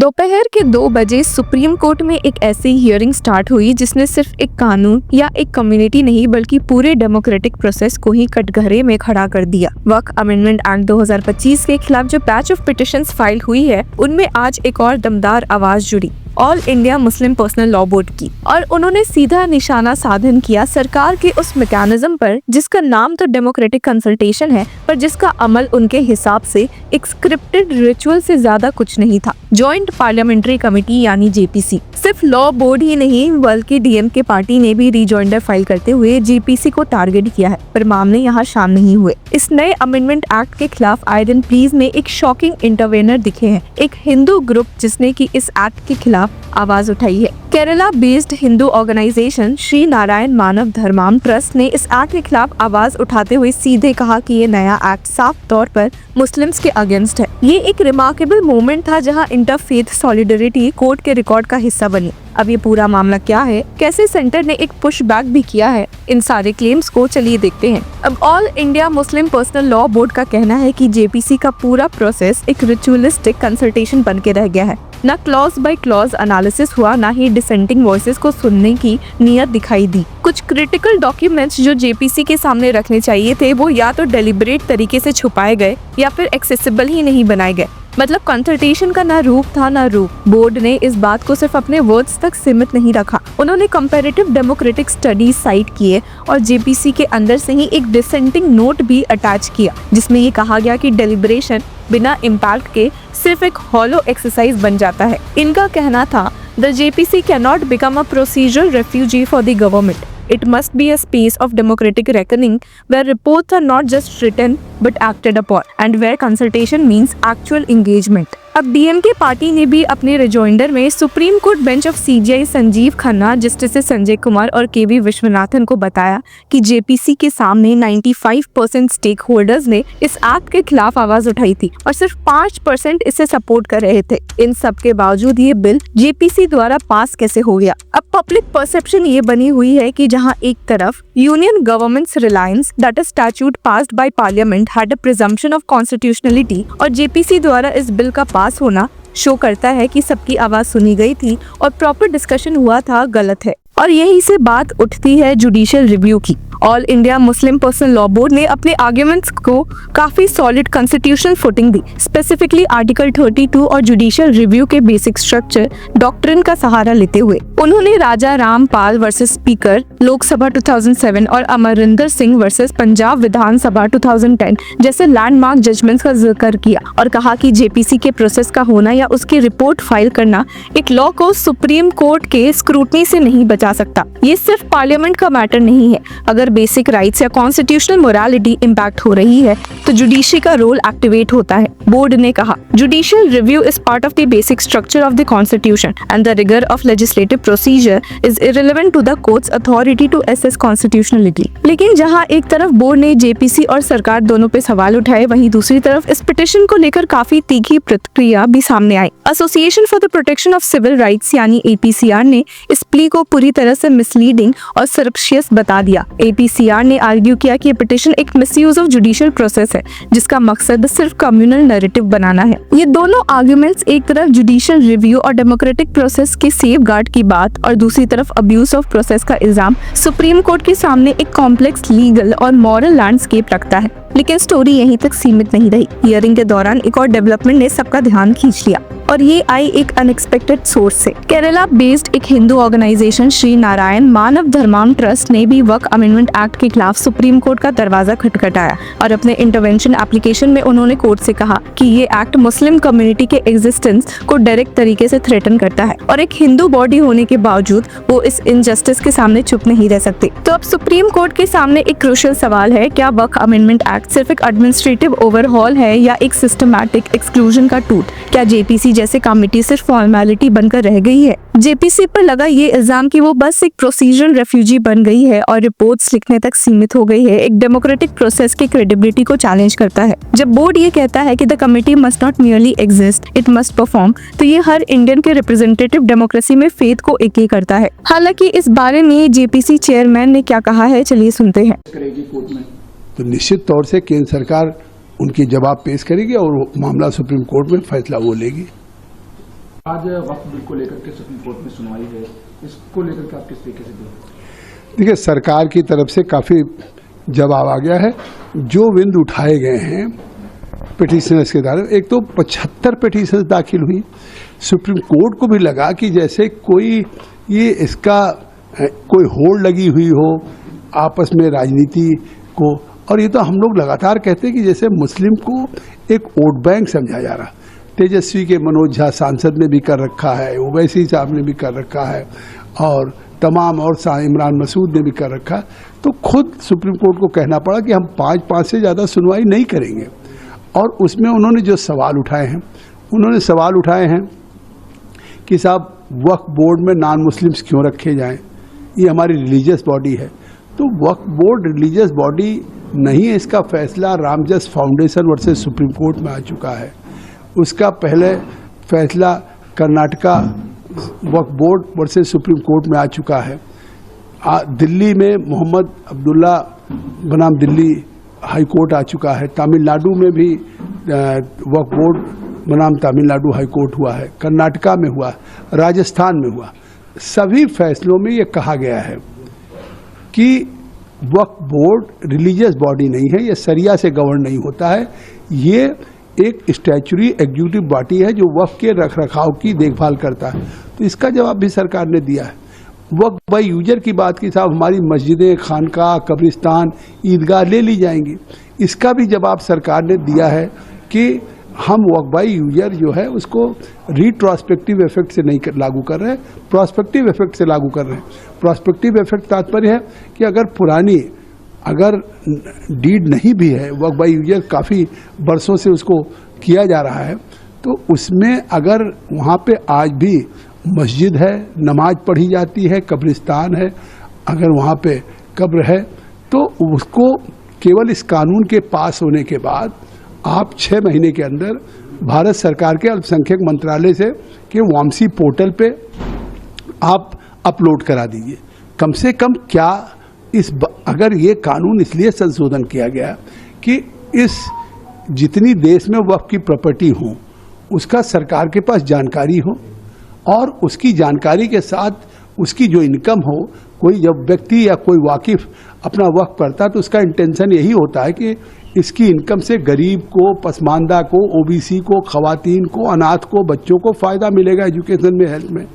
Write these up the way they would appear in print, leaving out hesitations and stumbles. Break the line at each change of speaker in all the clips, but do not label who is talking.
दोपहर के 2 बजे सुप्रीम कोर्ट में एक ऐसी हियरिंग स्टार्ट हुई जिसने सिर्फ एक कानून या एक कम्युनिटी नहीं बल्कि पूरे डेमोक्रेटिक प्रोसेस को ही कटघरे में खड़ा कर दिया। वक्फ अमेंडमेंट एक्ट 2025 के खिलाफ जो बैच ऑफ पिटिशंस फाइल हुई है उनमें आज एक और दमदार आवाज जुड़ी, all India Muslim personal law board की। और उन्होंने सीधा निशाना साधन किया सरकार के उस मैकेनिज्म पर जिसका नाम तो डेमोक्रेटिक कंसल्टेशन है, पर जिसका अमल उनके हिसाब से एक स्क्रिप्टेड रिचुअल से ज्यादा कुछ नहीं था। जॉइंट पार्लियामेंट्री कमेटी यानी जेपीसी। सिर्फ लॉ बोर्ड ही नहीं बल्कि डीएमके पार्टी ने भी रिजॉइंडर फाइल करते हुए जेपीसी को टारगेट किया है, पर मामले यहाँ शाम नहीं हुए। इस नए अमेंडमेंट एक्ट के खिलाफ आयरन प्लीज में एक शॉकिंग इंटरवेनर दिखे हैं, एक हिंदू ग्रुप जिसने की इस एक्ट के खिलाफ आवाज उठाई है। केरला बेस्ड हिंदू ऑर्गेनाइजेशन श्री नारायण मानव धर्माम ट्रस्ट ने इस एक्ट के खिलाफ आवाज उठाते हुए सीधे कहा कि ये नया एक्ट साफ तौर पर मुस्लिम्स के अगेंस्ट है। ये एक रिमार्केबल मोमेंट था जहां इंटरफेथ सॉलिडरिटी कोर्ट के रिकॉर्ड का हिस्सा बनी। अब ये पूरा मामला क्या है, कैसे सेंटर ने एक पुश बैक भी किया है, इन सारे क्लेम्स को चलिए देखते हैं। अब all India Muslim personal law board का कहना है कि जेपीसी का पूरा प्रोसेस एक रिचुअलिस्टिक कंसल्टेशन बन के रह गया है। न क्लॉज बाय क्लॉज एनालिसिस हुआ, न ही डिसेंटिंग वॉइसेस को सुनने की नियत दिखाई दी। कुछ क्रिटिकल डॉक्यूमेंट्स जो जेपीसी के सामने रखने चाहिए थे वो या तो डेलिब्रेट तरीके से छुपाए गए या फिर एक्सेसिबल ही नहीं बनाए गए। मतलब कंसल्टेशन का ना रूप था ना रूप। बोर्ड ने इस बात को सिर्फ अपने वर्ड्स तक सीमित नहीं रखा, उन्होंने कंपैरेटिव डेमोक्रेटिक स्टडीज साइट किए और जेपीसी के अंदर से ही एक डिसेंटिंग नोट भी अटैच किया जिसमें ये कहा गया कि डेलिब्रेशन बिना इम्पैक्ट के सिर्फ एक हॉलो एक्सरसाइज बन जाता है। इनका कहना था the JPC can not become a procedural refugee for the government. It must be a space of democratic reckoning where reports are not just written but acted upon and where consultation means actual engagement. अब DMK party ने भी अपने rejoinder में supreme court bench of CGI Sanjeev Khanna, justice Sanjay Kumar और केवी विश्वनाथन को बताया कि JPC के सामने 95% स्टेक होल्डर्स ने इस एक्ट के खिलाफ आवाज उठाई थी और सिर्फ 5% इसे सपोर्ट कर रहे थे। इन सब के बावजूद ये बिल जेपीसी द्वारा पास कैसे हो गया? अब पब्लिक परसेप्शन ये बनी हुई है कि जहाँ एक तरफ union governments Reliance that is statute passed by parliament had a presumption of constitutionality और जेपीसी द्वारा इस बिल का पास होना शो करता है कि सबकी आवाज सुनी गई थी और प्रॉपर डिस्कशन हुआ था, गलत है। और यही से बात उठती है जुडिशियल रिव्यू की। All India Muslim personal law board ने अपने आर्ग्यूमेंट्स को काफी सॉलिड कॉन्स्टिट्यूशनल फुटिंग दी, स्पेसिफिकली आर्टिकल 32 और जुडिशियल रिव्यू के बेसिक स्ट्रक्चर डॉक्ट्रिन का सहारा लेते हुए। उन्होंने राजा रामपाल वर्सेस स्पीकर लोकसभा 2007 और अमरिंदर सिंह वर्सेस पंजाब विधानसभा 2010 जैसे लैंडमार्क जजमेंट्स का जिक्र किया और कहा कि जेपीसी के प्रोसेस का होना या उसकी रिपोर्ट फाइल करना एक लॉ को सुप्रीम कोर्ट के स्क्रूटनी से नहीं बचा सकता। ये सिर्फ पार्लियामेंट का मैटर नहीं है। अगर बेसिक राइट्स या कॉन्स्टिट्यूशनल मोरालिटी इम्पैक्ट हो रही है तो जुडिशरी का रोल एक्टिवेट होता है। बोर्ड ने कहा judicial review is part of the basic structure of the constitution and the rigour of legislative procedure is irrelevant to the court's authority to assess constitutionality. लेकिन जहां एक तरफ बोर्ड ने जेपीसी और सरकार दोनों पे सवाल उठाए, वहीं दूसरी तरफ इस पिटीशन को लेकर काफी तीखी प्रतिक्रिया भी सामने आई। Association for the protection of civil rights यानी एपीसीआर ने इस प्ली को पूरी तरह से मिसलीडिंग और सरप्शियस बता दिया। एपीसीआर ने आर्ग्यू किया कि पिटीशन एक मिसयूज ऑफ जुडिशियल प्रोसेस है जिसका मकसद सिर्फ कम्युनल नैरेटिव बनाना है। ये दोनों आर्ग्यूमेंट्स एक तरफ जुडिशियल रिव्यू और डेमोक्रेटिक प्रोसेस के सेफगार्ड की बात और दूसरी तरफ अब्यूज ऑफ प्रोसेस का इल्जाम सुप्रीम कोर्ट के सामने एक कॉम्प्लेक्स लीगल और मॉरल लैंडस्केप रखता है। लेकिन स्टोरी यहीं तक सीमित नहीं रही। हियरिंग के दौरान एक और डेवलपमेंट ने सबका ध्यान खींच लिया और ये आई एक अनएक्सपेक्टेड सोर्स से। केरला बेस्ड एक हिंदू ऑर्गेनाइजेशन श्री नारायण मानव धर्माम ट्रस्ट ने भी वक्फ अमेंडमेंट एक्ट के खिलाफ सुप्रीम कोर्ट का दरवाजा खटखटाया और अपने इंटरवेंशन एप्लीकेशन में उन्होंने कोर्ट से कहा कि ये एक्ट मुस्लिम कम्युनिटी के एग्जिस्टेंस को डायरेक्ट तरीके से थ्रेटन करता है और एक हिंदू बॉडी होने के बावजूद वो इस इनजस्टिस के सामने चुप नहीं रह सकते। तो अब सुप्रीम कोर्ट के सामने एक क्रूशियल सवाल है, क्या वक्फ अमेंडमेंट एक्ट सिर्फ एक एडमिनिस्ट्रेटिव ओवरहॉल है या एक सिस्टमैटिक एक्सक्लूजन का टूट? क्या जेपीसी जैसे कमिटी सिर्फ फॉर्मेलिटी बनकर रह गई है? जेपीसी पर लगा ये इल्जाम कि वो बस एक प्रोसीजरल रेफ्यूजी बन गई है और रिपोर्ट्स लिखने तक सीमित हो गई है, एक डेमोक्रेटिक प्रोसेस की क्रेडिबिलिटी को चैलेंज करता है। जब बोर्ड ये कहता है कि the committee must not merely exist, it must perform, तो ये हर इंडियन के रिप्रेजेंटेटिव डेमोक्रेसी में फेथ को एक करता है। हालांकि इस बारे में जेपीसी चेयरमैन ने क्या कहा है, चलिए सुनते हैं।
तो निश्चित तौर से केंद्र सरकार उनकी जवाब पेश करेगी और मामला सुप्रीम कोर्ट में फैसला वो लेगी।
आज वक्फ बिल को लेकर के सुप्रीम कोर्ट में सुनवाई है, इसको लेकर के आप किस तरीके से देखें?
देखिए, सरकार की तरफ से काफ़ी जवाब आ गया है। जो विंद उठाए गए हैं पिटिशनर्स के द्वारा, एक तो 75 पिटिशनर्स दाखिल हुई। सुप्रीम कोर्ट को भी लगा कि जैसे कोई ये इसका कोई होड़ लगी हुई हो आपस में राजनीति को, और ये तो हम लोग लगातार कहते हैं कि जैसे मुस्लिम को एक वोट बैंक समझा जा रहा। तेजस्वी के मनोज झा सांसद ने भी कर रखा है, ओवैसी साहब ने भी कर रखा है, और तमाम और इमरान मसूद ने भी कर रखा है। तो खुद सुप्रीम कोर्ट को कहना पड़ा कि हम 5 से ज़्यादा सुनवाई नहीं करेंगे। और उसमें उन्होंने जो सवाल उठाए हैं, उन्होंने सवाल उठाए हैं कि साहब वक्फ बोर्ड में नॉन मुस्लिम्स क्यों रखे जाएं, ये हमारी रिलीजियस बॉडी है। तो वक्फ बोर्ड रिलीजियस बॉडी नहीं है, इसका फैसला Ramjas foundation versus supreme court में आ चुका है। उसका पहले फैसला कर्नाटका वक्फ बोर्ड वर्सेस सुप्रीम कोर्ट में आ चुका है। दिल्ली में मोहम्मद अब्दुल्ला बनाम दिल्ली हाई कोर्ट आ चुका है। तमिलनाडु में भी वक्फ बोर्ड बनाम तमिलनाडु हाई कोर्ट हुआ है, कर्नाटका में हुआ, राजस्थान में हुआ। सभी फैसलों में ये कहा गया है कि वक्फ बोर्ड रिलीजियस बॉडी नहीं है, ये शरिया से गवर्न नहीं होता है, ये एक स्टैचुरी एग्जीक्यूटिव बॉडी है जो वक्फ के रखरखाव की देखभाल करता है। तो इसका जवाब भी सरकार ने दिया है। वक्फ बाय यूजर की बात की, साहब हमारी मस्जिदें, खानका, कब्रिस्तान, ईदगाह ले ली जाएंगी, इसका भी जवाब सरकार ने दिया है कि हम वक्फ बाय यूजर जो है उसको रिट्रोस्पेक्टिव इफेक्ट से नहीं लागू कर रहे हैं, प्रोस्पेक्टिव इफेक्ट से लागू कर रहे हैं। प्रोस्पेक्टिव इफेक्ट तात्पर्य है कि अगर डीड नहीं भी है, वक्फ बाय यूजर काफ़ी बरसों से उसको किया जा रहा है, तो उसमें अगर वहाँ पे आज भी मस्जिद है, नमाज पढ़ी जाती है, कब्रिस्तान है, अगर वहाँ पे कब्र है, तो उसको केवल इस कानून के पास होने के बाद आप 6 महीने के अंदर भारत सरकार के अल्पसंख्यक मंत्रालय से के वामसी पोर्टल पे आप अपलोड करा दीजिए। कम से कम क्या अगर ये कानून इसलिए संशोधन किया गया कि इस जितनी देश में वक्फ की प्रॉपर्टी हो उसका सरकार के पास जानकारी हो, और उसकी जानकारी के साथ उसकी जो इनकम हो, कोई जब व्यक्ति या कोई वाकिफ अपना वक्फ करता है तो उसका इंटेंशन यही होता है कि इसकी इनकम से गरीब को, पसमानदा को, ओबीसी को, खवातीन को, अनाथ को, बच्चों को फ़ायदा मिलेगा एजुकेशन में, हेल्थ में।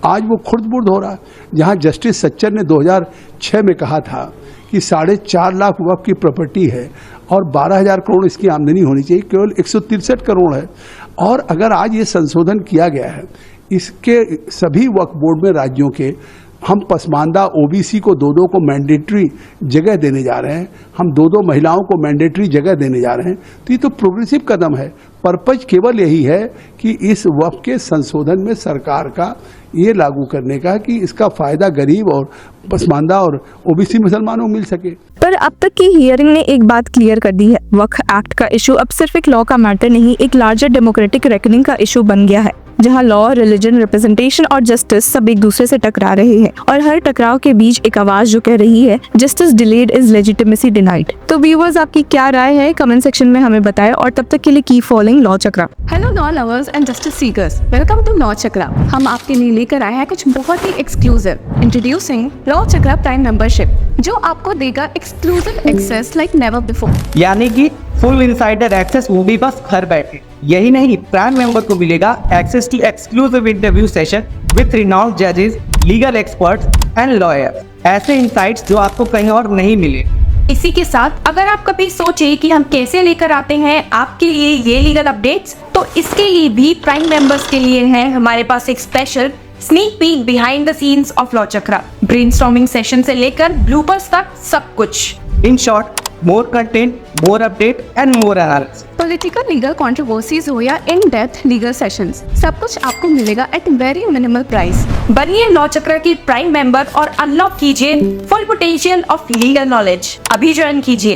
आज वो खुर्द-बुर्द हो रहा है। जहाँ जस्टिस सच्चर ने 2006 में कहा था कि 4.5 लाख वक्फ की प्रॉपर्टी है और 12,000 करोड़ इसकी आमदनी होनी चाहिए, केवल 163 करोड़ है। और अगर आज ये संशोधन किया गया है, इसके सभी वक्फ बोर्ड में राज्यों के हम पसमानदा ओबीसी को 2-2 को मैंडेटरी जगह देने जा रहे हैं, हम 2-2 महिलाओं को मैंडेटरी जगह देने जा रहे हैं। तो ये तो प्रोग्रेसिव कदम है। पर्पज केवल यही है कि इस वक्फ के संशोधन में सरकार का ये लागू करने का कि इसका फायदा गरीब और पसमानदा और ओबीसी मुसलमानों को मिल सके।
पर अब तक की हियरिंग ने एक बात क्लियर कर दी है, वक्फ एक्ट का इशू अब सिर्फ एक लॉ का मैटर नहीं, एक लार्जर डेमोक्रेटिक रेकनिंग का इशू बन गया है, जहां लॉ, रिलीजन, रिप्रेजेंटेशन और जस्टिस सब एक दूसरे से टकरा रहे हैं, और हर टकराव के बीच एक आवाज जो कह रही है justice delayed is legitimacy denied. तो व्यूअर्स, आपकी क्या राय है कमेंट सेक्शन में हमें बताएं, और तब तक के लिए keep following law Chakra.
Hello law lovers and justice seekers, welcome to law Chakra. हम आपके लिए लेकर आए हैं कुछ बहुत ही exclusive. Introducing law Chakra prime membership, जो आपको देगा exclusive access like never before,
यानी कि फुल इनसाइडर एक्सेस, वो भी बस घर बैठे। यही नहीं, प्राइम मेंबर को मिलेगा access to exclusive interview session with renowned जजेस, लीगल एक्सपर्ट्स एंड लॉयर्स, ऐसे इनसाइट्स जो आपको कहीं और नहीं मिले।
इसी के साथ अगर आप कभी सोचे कि हम कैसे लेकर आते हैं आपके लिए ये लीगल अपडेट्स, तो इसके लिए भी प्राइम मेंबर्स के लिए है हमारे पास एक special sneak peek behind the scenes of law chakra. Brainstorming session से लेकर ब्लूपर्स तक सब कुछ।
In short, more content, more update and more analysis.
Political legal controversies हो या इन डेप्थ लीगल सेशंस, सब कुछ आपको मिलेगा एट वेरी मिनिमल प्राइस। बनिए लॉ चक्र की प्राइम मेंबर और अनलॉक कीजिए full potential of legal knowledge. अभी ज्वाइन कीजिए।